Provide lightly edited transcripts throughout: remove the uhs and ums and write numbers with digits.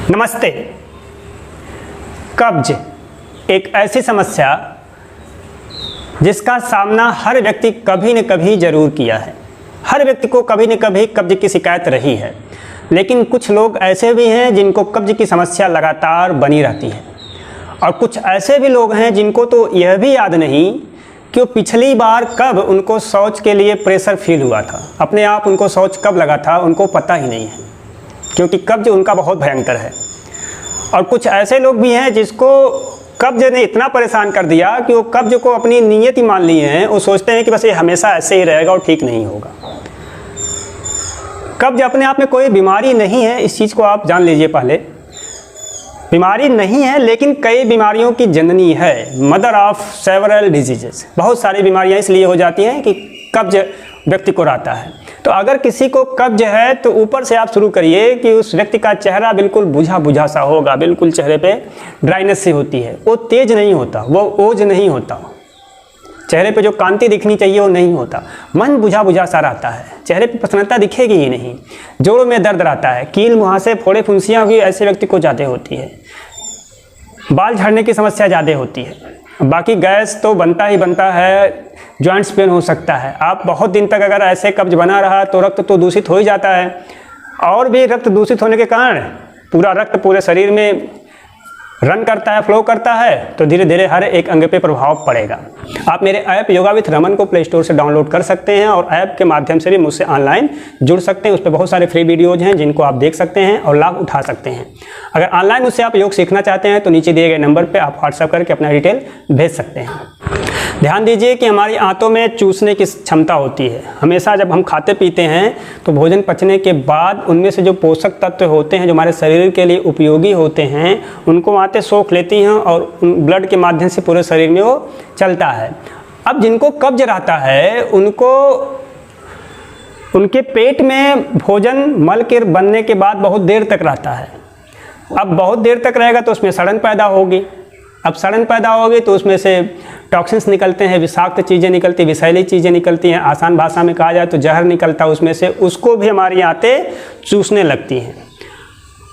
नमस्ते। कब्ज एक ऐसी समस्या जिसका सामना हर व्यक्ति कभी न कभी ज़रूर किया है। हर व्यक्ति को कभी न कभी कब्ज की शिकायत रही है, लेकिन कुछ लोग ऐसे भी हैं जिनको कब्ज की समस्या लगातार बनी रहती है, और कुछ ऐसे भी लोग हैं जिनको तो यह भी याद नहीं कि वो पिछली बार कब उनको शौच के लिए प्रेशर फील हुआ था। अपने आप उनको शौच कब लगा था उनको पता ही नहीं है, क्योंकि कब्ज उनका बहुत भयंकर है। और कुछ ऐसे लोग भी हैं जिसको कब्ज ने इतना परेशान कर दिया कि वो कब्ज को अपनी नीयत ही मान लिए हैं। वो सोचते हैं कि बस ये हमेशा ऐसे ही रहेगा और ठीक नहीं होगा। कब्ज अपने आप में कोई बीमारी नहीं है, इस चीज़ को आप जान लीजिए। पहले बीमारी नहीं है, लेकिन कई बीमारियों की जननी है, मदर ऑफ सेवरल डिजीजेस। बहुत सारी बीमारियां इसलिए हो जाती हैं कि कब्ज व्यक्ति को रहता है। तो अगर किसी को कब्ज है तो ऊपर से आप शुरू करिए कि उस व्यक्ति का चेहरा बिल्कुल बुझा बुझा सा होगा, बिल्कुल चेहरे पे ड्राइनेस सी होती है, वो तेज नहीं होता, वो ओज नहीं होता, चेहरे पे जो कांति दिखनी चाहिए वो नहीं होता, मन बुझा बुझा सा रहता है, चेहरे पे प्रसन्नता दिखेगी ही नहीं, जोड़ों में दर्द रहता है, कील मुहासे फोड़े फुंसियाँ भी ऐसे व्यक्ति को ज़्यादा होती है, बाल झड़ने की समस्या ज़्यादा होती है। बाकी गैस तो बनता ही बनता है, जॉइंट्स पेन हो सकता है। आप बहुत दिन तक अगर ऐसे कब्ज बना रहा तो रक्त तो दूषित हो ही जाता है, और भी रक्त दूषित होने के कारण पूरा रक्त पूरे शरीर में रन करता है, फ्लो करता है, तो धीरे धीरे हर एक अंग पे प्रभाव पड़ेगा। आप मेरे ऐप योगा विथ रमन को प्ले स्टोर से डाउनलोड कर सकते हैं, और ऐप के माध्यम से भी मुझसे ऑनलाइन जुड़ सकते हैं। उस पर बहुत सारे फ्री वीडियोज़ हैं जिनको आप देख सकते हैं और लाभ उठा सकते हैं। अगर ऑनलाइन मुझसे आप योग सीखना चाहते हैं तो नीचे दिए गए नंबर पर आप व्हाट्सएप करके अपना डिटेल भेज सकते हैं। ध्यान दीजिए कि हमारी आंतों में चूसने की क्षमता होती है। हमेशा जब हम खाते पीते हैं तो भोजन पचने के बाद उनमें से जो पोषक तत्व होते हैं जो हमारे शरीर के लिए उपयोगी होते हैं उनको आंतें सोख लेती हैं, और ब्लड के माध्यम से पूरे शरीर में वो चलता है। अब जिनको कब्ज रहता है उनको उनके पेट में भोजन मल के बनने के बाद बहुत देर तक रहता है। अब बहुत देर तक रहेगा तो उसमें सड़न पैदा होगी। अब सड़न पैदा होगी तो उसमें से टॉक्सिन्स निकलते हैं, विषाक्त चीज़ें निकलती, विषैली चीज़ें निकलती हैं। आसान भाषा में कहा जाए तो जहर निकलता है उसमें से, उसको भी हमारी आंतें चूसने लगती हैं,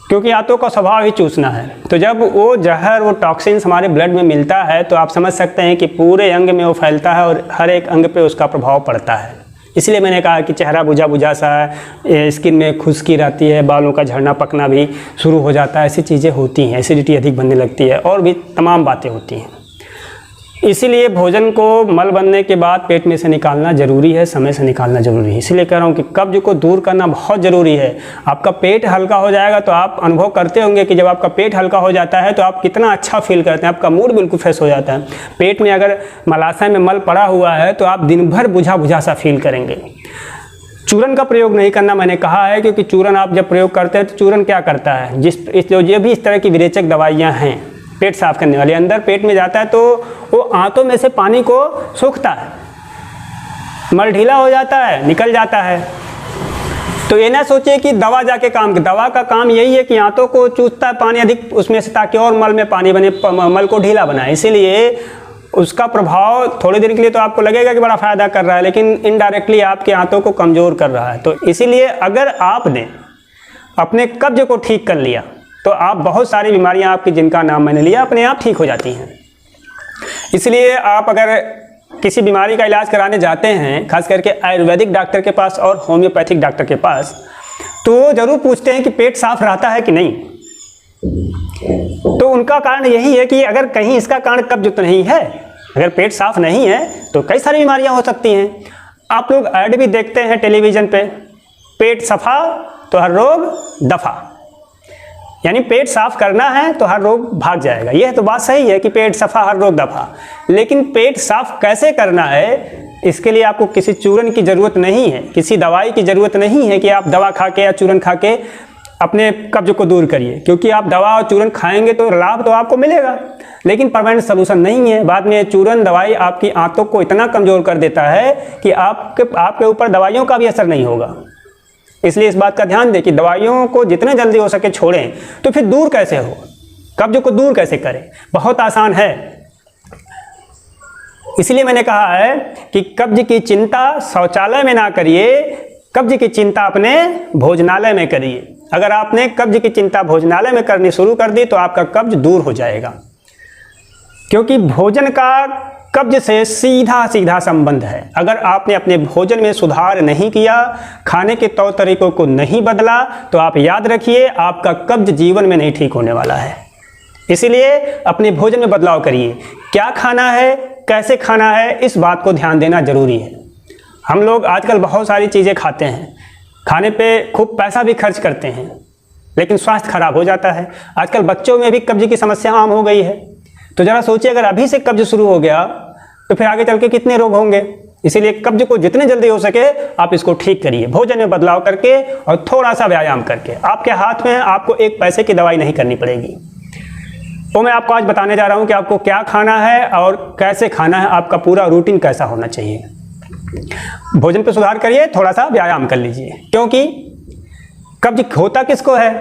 क्योंकि आंतों का स्वभाव ही चूसना है। तो जब वो जहर, वो टॉक्सिन्स हमारे ब्लड में मिलता है तो आप समझ सकते हैं कि पूरे अंग में वो फैलता है और हर एक अंग पे उसका प्रभाव पड़ता है। इसलिए मैंने कहा कि चेहरा बुझा बुझा सा है, स्किन में खुश्की रहती है, बालों का झड़ना पकना भी शुरू हो जाता है, ऐसी चीज़ें होती हैं, एसिडिटी अधिक बनने लगती है, और भी तमाम बातें होती हैं। इसीलिए भोजन को मल बनने के बाद पेट में से निकालना ज़रूरी है, समय से निकालना ज़रूरी है। इसलिए कह रहा हूँ कि कब्ज को दूर करना बहुत ज़रूरी है। आपका पेट हल्का हो जाएगा तो आप अनुभव करते होंगे कि जब आपका पेट हल्का हो जाता है तो आप कितना अच्छा फील करते हैं, आपका मूड बिल्कुल फ्रेश हो जाता है। पेट में अगर मलाशय में मल पड़ा हुआ है तो आप दिन भर बुझा बुझा सा फील करेंगे। चूरन का प्रयोग नहीं करना मैंने कहा है, क्योंकि चूरन आप जब प्रयोग करते हैं तो चूरन क्या करता है, जो भी इस तरह की विरेचक दवाइयाँ हैं पेट साफ करने वाली, अंदर पेट में जाता है तो वो आंतों में से पानी को सोखता है, मल ढीला हो जाता है, निकल जाता है। तो ये ना सोचिए कि दवा जाके दवा का काम यही है कि आंतों को चूसता है पानी अधिक उसमें से, ताकि और मल में पानी बने, मल को ढीला बनाए। इसीलिए उसका प्रभाव थोड़ी देर के लिए तो आपको लगेगा कि बड़ा फायदा कर रहा है, लेकिन इनडायरेक्टली आपके आंतों को कमज़ोर कर रहा है। तो इसीलिए अगर आपने अपने कब्ज को ठीक कर लिया तो आप बहुत सारी बीमारियां आपकी, जिनका नाम मैंने लिया, अपने आप ठीक हो जाती हैं। इसलिए आप अगर किसी बीमारी का इलाज कराने जाते हैं, खास करके आयुर्वेदिक डॉक्टर के पास और होम्योपैथिक डॉक्टर के पास, तो वो ज़रूर पूछते हैं कि पेट साफ रहता है कि नहीं। तो उनका कारण यही है कि अगर कहीं इसका कारण कब्ज तो नहीं है, अगर पेट साफ नहीं है तो कई सारी बीमारियां हो सकती हैं। आप लोग ऐड भी देखते हैं टेलीविज़न पे, पेट सफा तो हर रोग दफा, यानी पेट साफ करना है तो हर रोग भाग जाएगा। यह तो बात सही है कि पेट सफा हर रोग दफा, लेकिन पेट साफ कैसे करना है इसके लिए आपको किसी चूरन की ज़रूरत नहीं है, किसी दवाई की ज़रूरत नहीं है कि आप दवा खा के या चूरन खा के अपने कब्ज को दूर करिए। क्योंकि आप दवा और चूरन खाएंगे तो लाभ तो आपको मिलेगा, लेकिन परमानेंट सलूशन नहीं है। बाद में चूरन दवाई आपकी आंतों को इतना कमज़ोर कर देता है कि आपके ऊपर दवाइयों का भी असर नहीं होगा। इसलिए इस बात का ध्यान दें कि दवाइयों को जितने जल्दी हो सके छोड़ें। तो फिर दूर कैसे हो, कब्ज को दूर कैसे करें? बहुत आसान है। इसलिए मैंने कहा है कि कब्ज की चिंता शौचालय में ना करिए, कब्ज की चिंता अपने भोजनालय में करिए। अगर आपने कब्ज की चिंता भोजनालय में करनी शुरू कर दी तो आपका कब्ज दूर हो जाएगा, क्योंकि भोजन का कब्ज से सीधा सीधा संबंध है। अगर आपने अपने भोजन में सुधार नहीं किया, खाने के तौर तरीकों को नहीं बदला, तो आप याद रखिए आपका कब्ज जीवन में नहीं ठीक होने वाला है। इसीलिए अपने भोजन में बदलाव करिए। क्या खाना है, कैसे खाना है, इस बात को ध्यान देना जरूरी है। हम लोग आजकल बहुत सारी चीज़ें खाते हैं, खाने पे खूब पैसा भी खर्च करते हैं, लेकिन स्वास्थ्य खराब हो जाता है। आजकल बच्चों में भी कब्ज की समस्या आम हो गई है। तो ज़रा सोचिए, अगर अभी से कब्ज शुरू हो गया तो फिर आगे चल के कितने रोग होंगे। इसीलिए कब्ज को जितने जल्दी हो सके आप इसको ठीक करिए, भोजन में बदलाव करके और थोड़ा सा व्यायाम करके। आपके हाथ में है, आपको एक पैसे की दवाई नहीं करनी पड़ेगी। तो मैं आपको आज बताने जा रहा हूँ कि आपको क्या खाना है और कैसे खाना है, आपका पूरा रूटीन कैसा होना चाहिए। भोजन पे सुधार करिए, थोड़ा सा व्यायाम कर लीजिए, क्योंकि कब्ज होता किसको है?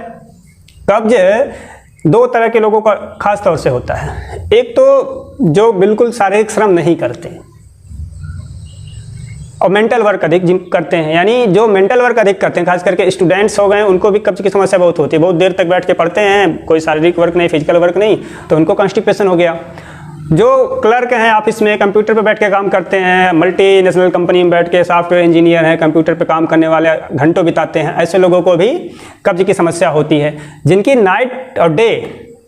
कब्ज दो तरह के लोगों का खास तौर से होता है। एक तो जो बिल्कुल शारीरिक श्रम नहीं करते और मेंटल वर्क अधिक करते हैं, यानी जो मेंटल वर्क अधिक करते हैं, खास करके स्टूडेंट्स हो गए, उनको भी कब्ज की समस्या बहुत होती है। बहुत देर तक बैठ के पढ़ते हैं, कोई शारीरिक वर्क नहीं, फिजिकल वर्क नहीं, तो उनको कॉन्स्टिपेशन हो गया। जो क्लर्क हैं, ऑफिस में कंप्यूटर पे बैठ के काम करते हैं, मल्टीनेशनल कंपनी में बैठ के सॉफ्टवेयर इंजीनियर हैं, कंप्यूटर पे काम करने वाले घंटों बिताते हैं, ऐसे लोगों को भी कब्ज की समस्या होती है। जिनकी नाइट और डे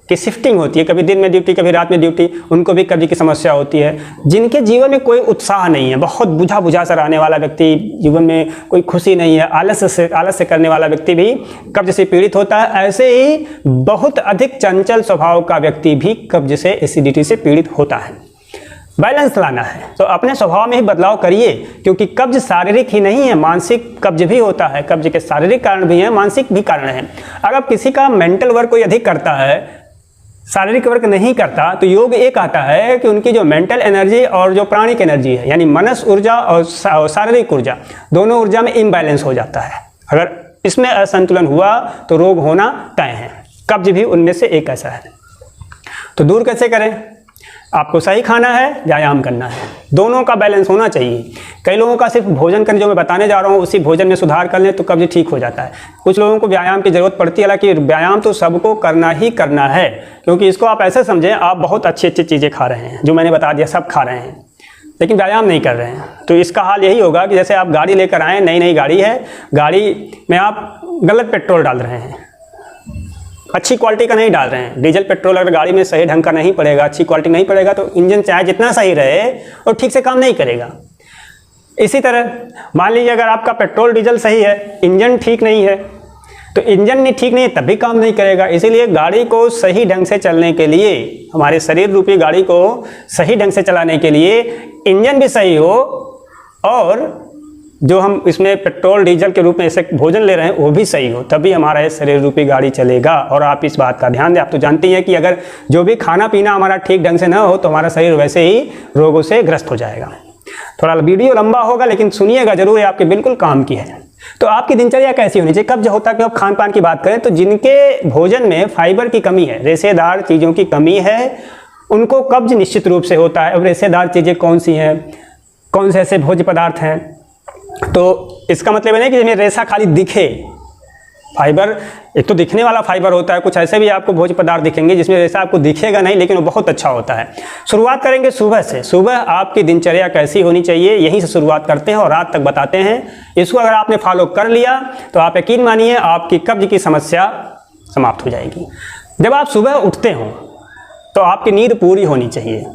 की शिफ्टिंग होती है, कभी दिन में ड्यूटी कभी रात में ड्यूटी, उनको भी कब्ज की समस्या होती है। जिनके जीवन में कोई उत्साह नहीं है, बहुत बुझा बुझा सा रहने वाला व्यक्ति, जीवन में कोई खुशी नहीं है, आलस से करने वाला व्यक्ति भी कब्ज से पीड़ित होता है। ऐसे ही बहुत अधिक चंचल स्वभाव का व्यक्ति भी कब्ज से, एसिडिटी से पीड़ित होता है। बैलेंस लाना है तो अपने स्वभाव में ही बदलाव करिए, क्योंकि कब्ज शारीरिक ही नहीं है, मानसिक कब्ज भी होता है। कब्ज के शारीरिक कारण भी हैं, मानसिक भी कारण हैं। अगर किसी का मेंटल वर्क कोई अधिक करता है, शारीरिक वर्क नहीं करता, तो योग ये कहता है कि उनकी जो मेंटल एनर्जी और जो प्राणिक एनर्जी है, यानी मनस ऊर्जा और शारीरिक ऊर्जा, दोनों ऊर्जा में इम्बैलेंस हो जाता है। अगर इसमें असंतुलन हुआ तो रोग होना तय है। कब्ज भी उनमें से एक ऐसा है। तो दूर कैसे करें? आपको सही खाना है, व्यायाम करना है, दोनों का बैलेंस होना चाहिए। कई लोगों का सिर्फ भोजन करने, जो मैं बताने जा रहा हूँ उसी भोजन में सुधार कर लें तो कब्ज ठीक हो जाता है। कुछ लोगों को व्यायाम की ज़रूरत पड़ती है, हालांकि व्यायाम तो सबको करना ही करना है, क्योंकि इसको आप ऐसे समझें, आप बहुत अच्छी अच्छी चीज़ें खा रहे हैं, जो मैंने बता दिया सब खा रहे हैं, लेकिन व्यायाम नहीं कर रहे हैं। तो इसका हाल यही होगा कि जैसे आप गाड़ी लेकर आएँ, नई नई गाड़ी है, गाड़ी में आप गलत पेट्रोल डाल रहे हैं, अच्छी क्वालिटी का नहीं डाल रहे हैं। डीजल पेट्रोल अगर गाड़ी में सही ढंग का नहीं पड़ेगा, अच्छी क्वालिटी नहीं पड़ेगा, तो इंजन चाहे जितना सही रहे और ठीक से काम नहीं करेगा। इसी तरह मान लीजिए अगर आपका पेट्रोल डीजल सही है, इंजन ठीक नहीं है, तो इंजन नहीं ठीक नहीं है तब भी काम नहीं करेगा। इसीलिए गाड़ी को सही ढंग से चलने के लिए, हमारे शरीर रूपी गाड़ी को सही ढंग से चलाने के लिए इंजन भी सही हो और जो हम इसमें पेट्रोल डीजल के रूप में ऐसे भोजन ले रहे हैं वो भी सही हो, तभी हमारा ये शरीर रूपी गाड़ी चलेगा। और आप इस बात का ध्यान दें। आप तो जानती हैं कि अगर जो भी खाना पीना हमारा ठीक ढंग से ना हो तो हमारा शरीर वैसे ही रोगों से ग्रस्त हो जाएगा। थोड़ा वीडियो लंबा होगा लेकिन सुनिएगा जरूर, आपके बिल्कुल काम की है। तो आपकी दिनचर्या कैसी होनी चाहिए? कब्ज होता है कि आप खान पान की बात करें तो जिनके भोजन में फाइबर की कमी है, रेशेदार चीज़ों की कमी है, उनको कब्ज निश्चित रूप से होता है। अब रेशेदार चीज़ें कौन सी हैं, कौन से ऐसे भोज्य पदार्थ हैं? तो इसका मतलब है नहीं कि जिसमें रेशा खाली दिखे। फाइबर एक तो दिखने वाला फाइबर होता है, कुछ ऐसे भी आपको भोज्य पदार्थ दिखेंगे जिसमें रेशा आपको दिखेगा नहीं, लेकिन वो बहुत अच्छा होता है। शुरुआत करेंगे सुबह से। सुबह आपकी दिनचर्या कैसी होनी चाहिए यहीं से शुरुआत करते हैं और रात तक बताते हैं। इसको अगर आपने फॉलो कर लिया तो आप यकीन मानिए आपकी कब्ज की समस्या समाप्त हो जाएगी। जब आप सुबह उठते हो तो आपकी नींद पूरी होनी चाहिए,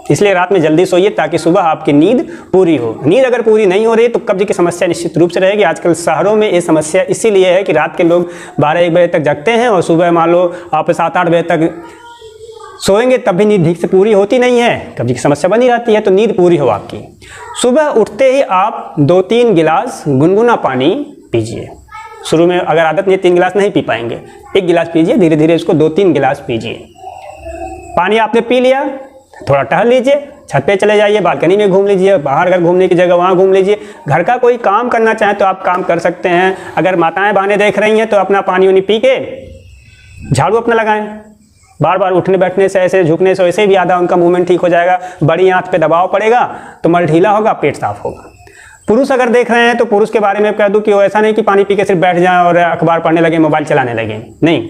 इसलिए रात में जल्दी सोइए ताकि सुबह आपकी नींद पूरी हो। नींद अगर पूरी नहीं हो रही तो कब्ज की समस्या निश्चित रूप से रहेगी। आजकल शहरों में ये समस्या इसीलिए है कि रात के लोग 12-1 बजे तक जगते हैं और सुबह मान लो आप 7-8 बजे तक सोएंगे तब भी नींद ठीक से पूरी होती नहीं है, कब्ज की समस्या बनी रहती है। तो नींद पूरी हो आपकी। सुबह उठते ही आप 2-3 गिलास गुनगुना पानी पीजिए। शुरू में अगर आदत नहीं 3 गिलास नहीं पी पाएंगे, 1 गिलास पीजिए, धीरे धीरे इसको 2-3 गिलास पीजिए। पानी आपने पी लिया, थोड़ा टहल लीजिए, छत पे चले जाइए, बालकनी में घूम लीजिए, बाहर अगर घूमने की जगह वहाँ घूम लीजिए। घर का कोई काम करना चाहें तो आप काम कर सकते हैं। अगर माताएं बहाने देख रही हैं तो अपना पानी उनी पी के झाड़ू अपना लगाएं। बार बार उठने बैठने से, ऐसे झुकने से वैसे भी आधा उनका मूवमेंट ठीक हो जाएगा। बड़ी आंत पे दबाव पड़ेगा तो मल ढीला होगा, पेट साफ होगा। पुरुष अगर देख रहे हैं तो पुरुष के बारे में कह दूं कि वो ऐसा नहीं कि पानी पी के सिर्फ बैठ जाएं और अखबार पढ़ने लगे, मोबाइल चलाने लगे, नहीं।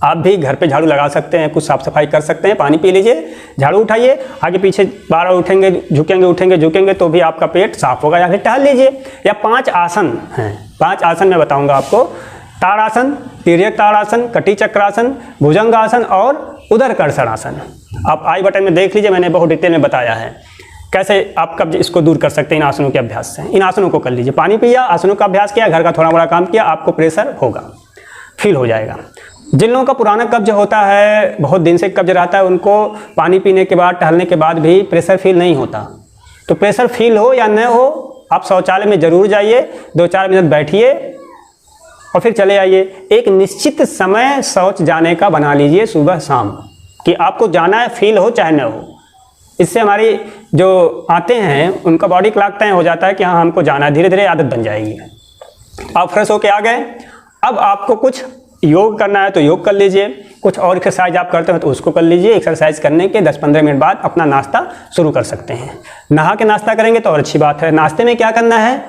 आप भी घर पे झाड़ू लगा सकते हैं, कुछ साफ सफाई कर सकते हैं, पानी पी लीजिए, झाड़ू उठाइए, आगे पीछे बार उठेंगे, झुकेंगे तो भी आपका पेट साफ होगा। या फिर टहल लीजिए। या 5 आसन हैं, 5 आसन मैं बताऊंगा आपको। ताड़ासन, तिर्यक ताड़ासन, कटी चक्रासन, भुजंगासन और उदरकर्षणासन। आप आई बटन में देख लीजिए, मैंने बहुत डिटेल में बताया है कैसे आप कब्ज इसको दूर कर सकते हैं इन आसनों के अभ्यास से। इन आसनों को कर लीजिए, पानी पिया, आसनों का अभ्यास किया, घर का थोड़ा बड़ा काम किया, आपको प्रेशर होगा, फील हो जाएगा। जिन लोगों का पुराना कब्ज होता है, बहुत दिन से कब्ज रहता है, उनको पानी पीने के बाद, टहलने के बाद भी प्रेशर फील नहीं होता। तो प्रेशर फील हो या न हो, आप शौचालय में ज़रूर जाइए, 2-4 मिनट बैठिए और फिर चले आइए। एक निश्चित समय शौच जाने का बना लीजिए, सुबह शाम, कि आपको जाना है, फील हो चाहे न हो। इससे हमारी जो आते हैं उनका बॉडी क्लॉक तय हो जाता है कि हाँ हमको जाना है, धीरे धीरे आदत बन जाएगी। आप फ्रेश होके आ गए, अब आपको कुछ योग करना है तो योग कर लीजिए, कुछ और एक्सरसाइज आप करते हो तो उसको कर लीजिए। एक्सरसाइज करने के 10-15 मिनट बाद अपना नाश्ता शुरू कर सकते हैं। नहा के नाश्ता करेंगे तो और अच्छी बात है। नाश्ते में क्या करना है,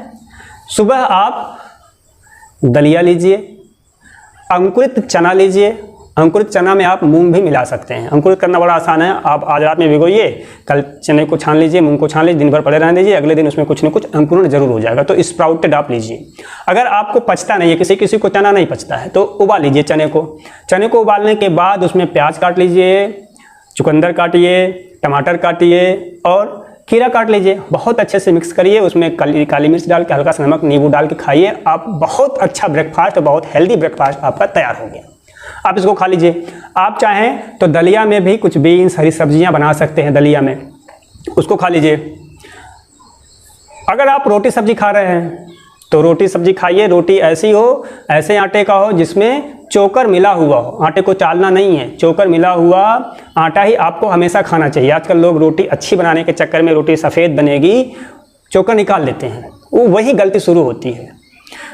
सुबह आप दलिया लीजिए, अंकुरित चना लीजिए। अंकुरित चना में आप मूंग भी मिला सकते हैं। अंकुरित करना बड़ा आसान है। आप आज रात में भिगोइए, कल चने को छान लीजिए, मूंग को छान लीजिए, दिन भर पड़े रहने दीजिए, अगले दिन उसमें कुछ न कुछ अंकुरण जरूर हो जाएगा। तो स्प्राउटेड आप लीजिए। अगर आपको पचता नहीं है, किसी को चना नहीं पचता है, तो उबाल लीजिए चने को। चने को उबालने के बाद उसमें प्याज काट लीजिए, चुकंदर काटिए, टमाटर काटिए और खीरा काट लीजिए। बहुत अच्छे से मिक्स करिए, उसमें काली मिर्च डाल के, हल्का सा नमक, नींबू डाल के खाइए। आप बहुत अच्छा ब्रेकफास्ट, बहुत हेल्दी ब्रेकफास्ट आपका तैयार हो गया। आप इसको खा लीजिए। आप चाहें तो दलिया में भी कुछ बीन्स, हरी सब्जियां बना सकते हैं दलिया में, उसको खा लीजिए। अगर आप रोटी सब्जी खा रहे हैं तो रोटी सब्जी खाइए। रोटी ऐसी हो, ऐसे आटे का हो जिसमें चोकर मिला हुआ हो, आटे को चालना नहीं है, चोकर मिला हुआ आटा ही आपको हमेशा खाना चाहिए। आजकल लोग रोटी अच्छी बनाने के चक्कर में रोटी सफ़ेद बनेगी, चोकर निकाल लेते हैं, वो वही गलती शुरू होती है।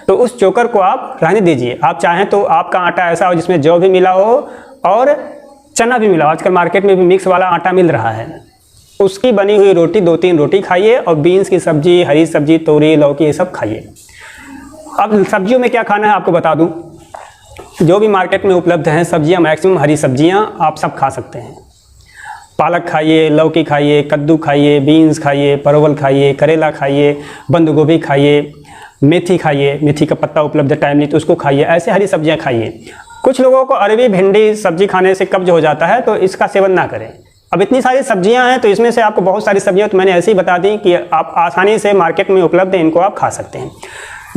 तो उस चोकर को आप रहने दीजिए। आप चाहें तो आपका आटा ऐसा हो जिसमें जौ भी मिला हो और चना भी मिला हो। आजकल मार्केट में भी मिक्स वाला आटा मिल रहा है, उसकी बनी हुई रोटी 2-3 रोटी खाइए और बीन्स की सब्जी, हरी सब्जी, तोरी, लौकी, ये सब खाइए। अब सब्जियों में क्या खाना है आपको बता दूं, जो भी मार्केट में उपलब्ध हैं सब्जियां, मैक्सिमम हरी सब्जियां आप सब खा सकते हैं। पालक खाइए, लौकी खाइए, कद्दू खाइए, बीन्स खाइए, परवल खाइए, करेला खाइए, बंद गोभी खाइए, मेथी खाइए, मेथी का पत्ता उपलब्ध है टाइम नहीं तो उसको खाइए। ऐसे हरी सब्जियां खाइए। कुछ लोगों को अरबी, भिंडी सब्जी खाने से कब्ज हो जाता है, तो इसका सेवन ना करें। अब इतनी सारी सब्जियां हैं तो इसमें से आपको बहुत सारी सब्जियां तो मैंने ऐसे ही बता दी कि आप आसानी से मार्केट में उपलब्ध है, इनको आप खा सकते हैं।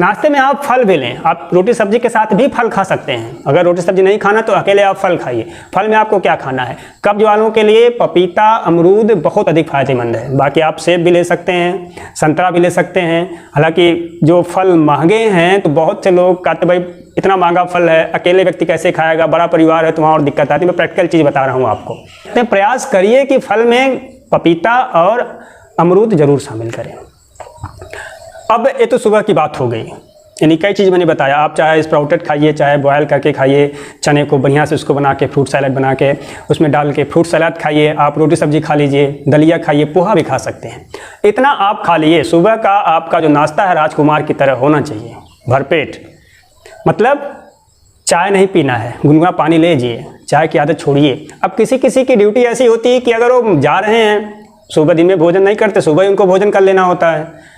नाश्ते में आप फल भी लें, आप रोटी सब्जी के साथ भी फल खा सकते हैं। अगर रोटी सब्जी नहीं खाना तो अकेले आप फल खाइए। फल में आपको क्या खाना है, कब्ज वालों के लिए पपीता, अमरूद बहुत अधिक फायदेमंद है। बाकी आप सेब भी ले सकते हैं, संतरा भी ले सकते हैं। हालांकि जो फल महंगे हैं तो बहुत से लोग कहते भाई इतना महंगा फल है, अकेले व्यक्ति कैसे खाएगा, बड़ा परिवार है तो वहाँ और दिक्कत आती है। मैं प्रैक्टिकल चीज़ बता रहा हूँ आपको। तो प्रयास करिए कि फल में पपीता और अमरूद जरूर शामिल करें। अब ये तो सुबह की बात हो गई, यानी कई चीज़ मैंने बताया। आप चाहे स्प्राउटेड खाइए, चाहे बॉयल करके खाइए, चने को बढ़िया से उसको बना के फ्रूट सैलड बना के उसमें डाल के फ्रूट सलाद खाइए। आप रोटी सब्जी खा लीजिए, दलिया खाइए, पोहा भी खा सकते हैं। इतना आप खा लीजिए। सुबह का आपका जो नाश्ता है राजकुमार की तरह होना चाहिए, भरपेट। मतलब चाय नहीं पीना है, गुनगुना पानी ले लीजिए, चाय की आदत छोड़िए। अब किसी किसी की ड्यूटी ऐसी होती है कि अगर वो जा रहे हैं, सुबह दिन में भोजन नहीं करते, सुबह ही उनको भोजन कर लेना होता है,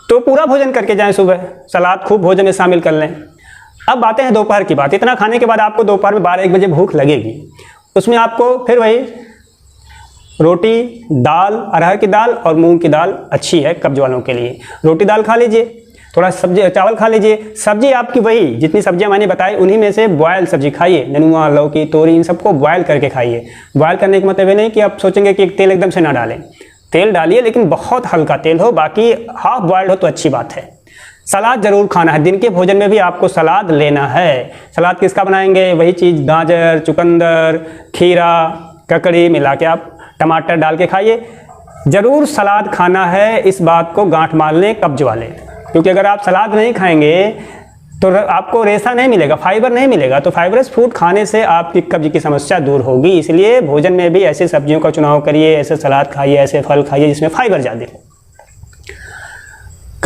तो पूरा भोजन करके जाएं, सुबह सलाद खूब भोजन में शामिल कर लें। अब आते हैं दोपहर की बात। इतना खाने के बाद आपको दोपहर में 12-1 बजे भूख लगेगी, उसमें आपको फिर वही रोटी, दाल, अरहर की दाल और मूंग की दाल अच्छी है कब्ज वालों के लिए। रोटी दाल खा लीजिए, थोड़ा सब्जी चावल खा लीजिए। सब्जी आपकी वही जितनी सब्जियां मैंने बताई उन्हीं में से बॉयल सब्जी खाइए। नेनुआ, लौकी, तोरी, इन सबको बॉयल करके खाइए। बॉयल करने का मतलब ये नहीं कि आप सोचेंगे कि तेल एकदम से ना डालें, तेल डालिए लेकिन बहुत हल्का तेल हो, बाकी हाफ बॉयल्ड हो तो अच्छी बात है। सलाद जरूर खाना है, दिन के भोजन में भी आपको सलाद लेना है। सलाद किसका बनाएंगे, वही चीज़ गाजर, चुकंदर, खीरा, ककड़ी मिला के आप टमाटर डाल के खाइए। ज़रूर सलाद खाना है, इस बात को गांठ मार लें कब्ज वाले, क्योंकि अगर आप सलाद नहीं खाएंगे तो आपको रेशा नहीं मिलेगा, फाइबर नहीं मिलेगा। तो फाइबरस फूड खाने से आपकी कब्ज की समस्या दूर होगी। इसलिए भोजन में भी ऐसे सब्जियों का चुनाव करिए, ऐसे सलाद खाइए, ऐसे फल खाइए जिसमें फाइबर ज़्यादा हो।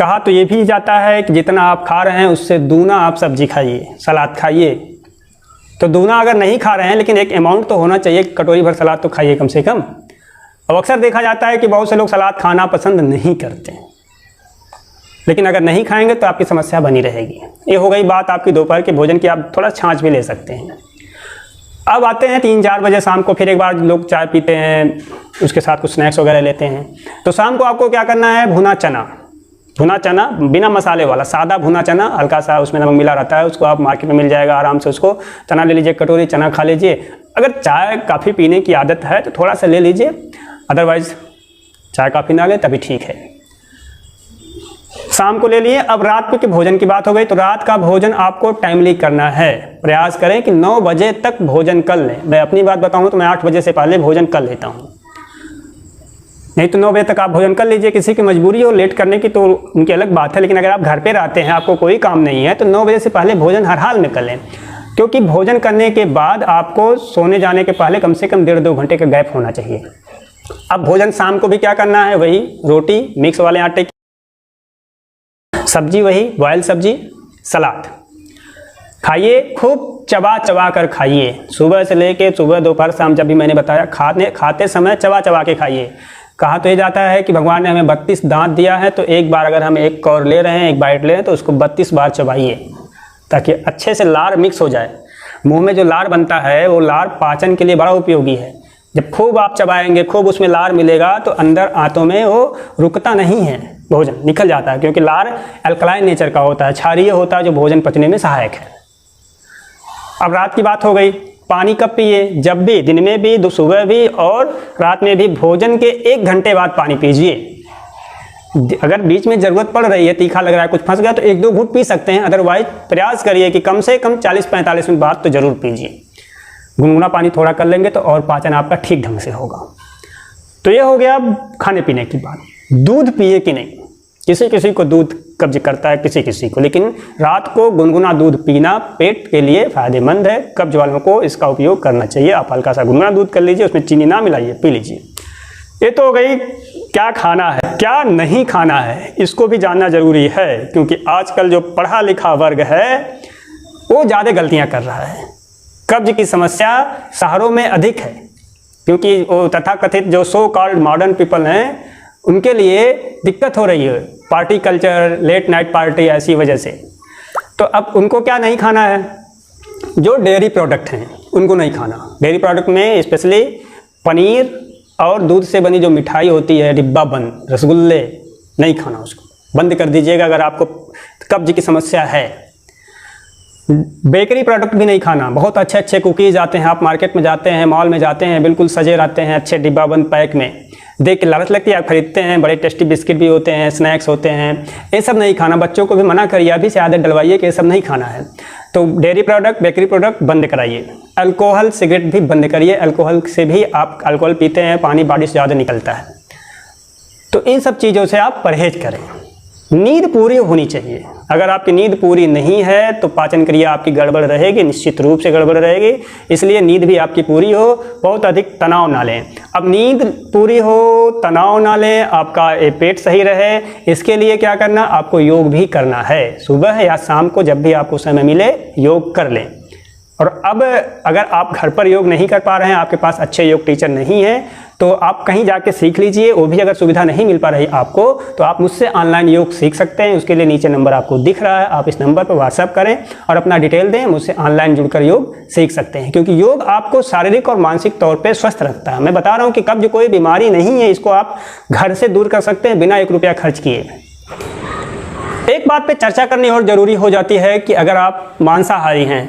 कहा तो ये भी जाता है कि जितना आप खा रहे हैं उससे दूना आप सब्जी खाइए, सलाद खाइए। तो दूना अगर नहीं खा रहे हैं लेकिन एक अमाउंट तो होना चाहिए, कटोरी भर सलाद तो खाइए कम से कम। अब अक्सर देखा जाता है कि बहुत से लोग सलाद खाना पसंद नहीं करते, लेकिन अगर नहीं खाएंगे तो आपकी समस्या बनी रहेगी। ये हो गई बात आपकी दोपहर के भोजन की, आप थोड़ा छाछ भी ले सकते हैं। अब आते हैं 3-4 बजे शाम को, फिर एक बार लोग चाय पीते हैं, उसके साथ कुछ स्नैक्स वगैरह लेते हैं। तो शाम को आपको क्या करना है, भुना चना बिना मसाले वाला सादा भुना चना, हल्का सा उसमें नमक मिला रहता है, उसको आप मार्केट में मिल जाएगा आराम से। उसको चना ले लीजिए, कटोरी चना खा लीजिए। अगर चाय काफ़ी पीने की आदत है तो थोड़ा सा ले लीजिए, अदरवाइज़ चाय काफ़ी ना ले तभी ठीक है। शाम को ले लिए। अब रात को के भोजन की बात हो गई, तो रात का भोजन आपको टाइमली करना है। प्रयास करें कि 9 बजे तक भोजन कर लें। मैं अपनी बात बताऊं तो मैं 8 बजे से पहले भोजन कर लेता हूं, नहीं तो 9 बजे तक आप भोजन कर लीजिए। किसी की मजबूरी हो लेट करने की तो उनकी अलग बात है, लेकिन अगर आप घर पे रहते हैं, आपको कोई काम नहीं है, तो 9 बजे से पहले भोजन हर हाल में कर लें। क्योंकि भोजन करने के बाद आपको सोने जाने के पहले कम से कम 1.5-2 घंटे का गैप होना चाहिए। अब भोजन शाम को भी क्या करना है, वही रोटी मिक्स वाले आटे की, सब्जी वही बॉयल सब्जी, सलाद खाइए। खूब चबा चबा कर खाइए, सुबह से लेके सुबह दोपहर शाम, जब भी मैंने बताया खाते समय चबा चबा के खाइए। कहा तो ये जाता है कि भगवान ने हमें 32 दांत दिया है, तो एक बार अगर हम एक कौर ले रहे हैं, एक बाइट ले रहे हैं, तो उसको 32 बार चबाइए, ताकि अच्छे से लार मिक्स हो जाए। मुंह में जो लार बनता है वो लार पाचन के लिए बड़ा उपयोगी है। जब खूब आप चबाएंगे, खूब उसमें लार मिलेगा, तो अंदर आंतों में वो रुकता नहीं है, भोजन निकल जाता है। क्योंकि लार अल्कलाइन नेचर का होता है, क्षारीय होता है, जो भोजन पचने में सहायक है। अब रात की बात हो गई, पानी कब पिए, जब भी, दिन में भी, सुबह भी और रात में भी। भोजन के 1 घंटे बाद पानी पीजिए। अगर बीच में ज़रूरत पड़ रही है, तीखा लग रहा है, कुछ फंस गया, तो 1-2 घूंट पी सकते हैं। अदरवाइज प्रयास करिए कि कम से कम 40-45 मिनट बाद तो ज़रूर पीजिए। गुनगुना पानी थोड़ा कर लेंगे तो और पाचन आपका ठीक ढंग से होगा। तो ये हो गया खाने पीने की बात। दूध पिए कि नहीं, किसी किसी को दूध कब्ज करता है, किसी किसी को, लेकिन रात को गुनगुना दूध पीना पेट के लिए फ़ायदेमंद है। कब्ज वालों को इसका उपयोग करना चाहिए। आप हल्का सा गुनगुना दूध कर लीजिए, उसमें चीनी ना मिलाइए, पी लीजिए। ये तो हो गई क्या खाना है, क्या नहीं खाना है, इसको भी जानना जरूरी है। क्योंकि आजकल जो पढ़ा लिखा वर्ग है वो ज़्यादा गलतियाँ कर रहा है। कब्ज की समस्या शहरों में अधिक है, क्योंकि वो तथाकथित जो सो कॉल्ड मॉडर्न पीपल हैं, उनके लिए दिक्कत हो रही है। Party culture, late night party, ऐसी वजह से। तो अब उनको क्या नहीं खाना है, जो डेयरी प्रोडक्ट हैं उनको नहीं खाना। डेयरी प्रोडक्ट में स्पेशली पनीर और दूध से बनी जो मिठाई होती है, डिब्बा बंद रसगुल्ले, नहीं खाना, उसको बंद कर दीजिएगा अगर आपको कब्ज की समस्या है। बेकरी प्रोडक्ट भी नहीं खाना। बहुत अच्छे अच्छे कुकीज़ आते हैं, आप मार्केट में जाते हैं, मॉल में जाते हैं, बिल्कुल सजे रहते हैं अच्छे डिब्बा बंद पैक में, देख के लालच लगती है, आप खरीदते हैं। बड़े टेस्टी बिस्किट भी होते हैं, स्नैक्स होते हैं, ये सब नहीं खाना। बच्चों को भी मना करिए, अभी से आदत डलवाइए कि ये सब नहीं खाना है। तो डेयरी प्रोडक्ट, बेकरी प्रोडक्ट बंद कराइए। अल्कोहल सिगरेट भी बंद करिए। अल्कोहल से भी आप अल्कोहल पीते हैं, पानी बॉडी से ज़्यादा निकलता है, तो इन सब चीज़ों से आप परहेज करें। नींद पूरी होनी चाहिए। अगर आपकी नींद पूरी नहीं है तो पाचन क्रिया आपकी गड़बड़ रहेगी, निश्चित रूप से गड़बड़ रहेगी। इसलिए नींद भी आपकी पूरी हो, बहुत अधिक तनाव ना लें। अब नींद पूरी हो, तनाव ना लें, आपका पेट सही रहे, इसके लिए क्या करना, आपको योग भी करना है। सुबह या शाम को जब भी आपको समय मिले योग कर लें। और अब अगर आप घर पर योग नहीं कर पा रहे हैं, आपके पास अच्छे योग टीचर नहीं है, तो आप कहीं जाके सीख लीजिए। वो भी अगर सुविधा नहीं मिल पा रही आपको, तो आप मुझसे ऑनलाइन योग सीख सकते हैं। उसके लिए नीचे नंबर आपको दिख रहा है, आप इस नंबर पर व्हाट्सएप करें और अपना डिटेल दें, मुझसे ऑनलाइन जुड़कर योग सीख सकते हैं। क्योंकि योग आपको शारीरिक और मानसिक तौर पर स्वस्थ रखता है। मैं बता रहा हूँ कि कब्ज कोई बीमारी नहीं है, इसको आप घर से दूर कर सकते हैं बिना 1 रुपया खर्च किए। एक बात पे चर्चा करनी और ज़रूरी हो जाती है कि अगर आप मांसाहारी हैं,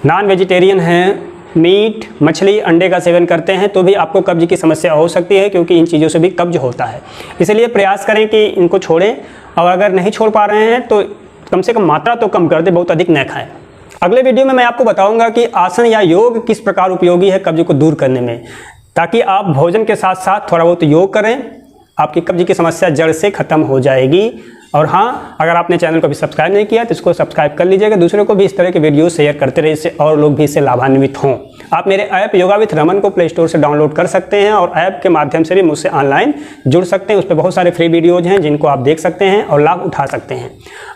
नॉन वेजिटेरियन हैं, मीट, मछली, अंडे का सेवन करते हैं, तो भी आपको कब्ज की समस्या हो सकती है, क्योंकि इन चीज़ों से भी कब्ज होता है। इसलिए प्रयास करें कि इनको छोड़ें, और अगर नहीं छोड़ पा रहे हैं तो कम से कम मात्रा तो कम कर दें, बहुत अधिक न खाएं। अगले वीडियो में मैं आपको बताऊंगा कि आसन या योग किस प्रकार उपयोगी है कब्ज को दूर करने में, ताकि आप भोजन के साथ साथ थोड़ा बहुत योग करें, आपकी कब्ज की समस्या जड़ से ख़त्म हो जाएगी। और हाँ, अगर आपने चैनल को भी सब्सक्राइब नहीं किया तो इसको सब्सक्राइब कर लीजिएगा। दूसरों को भी इस तरह के वीडियो शेयर करते रहिए, इससे और लोग भी इससे लाभान्वित हों। आप मेरे ऐप योगा विथ रमन को प्ले स्टोर से डाउनलोड कर सकते हैं और ऐप के माध्यम से भी मुझसे ऑनलाइन जुड़ सकते हैं। उस पर बहुत सारे फ्री वीडियोज़ हैं जिनको आप देख सकते हैं और लाभ उठा सकते हैं।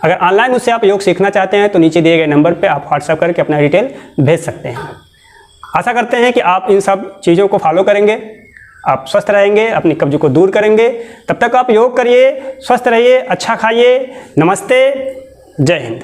अगर ऑनलाइन मुझसे आप योग सीखना चाहते हैं तो नीचे दिए गए नंबर पर आप व्हाट्सएप करके अपना डिटेल भेज सकते हैं। आशा करते हैं कि आप इन सब चीज़ों को फॉलो करेंगे, आप स्वस्थ रहेंगे, अपनी कब्ज को दूर करेंगे। तब तक आप योग करिए, स्वस्थ रहिए, अच्छा खाइए। नमस्ते, जय हिंद।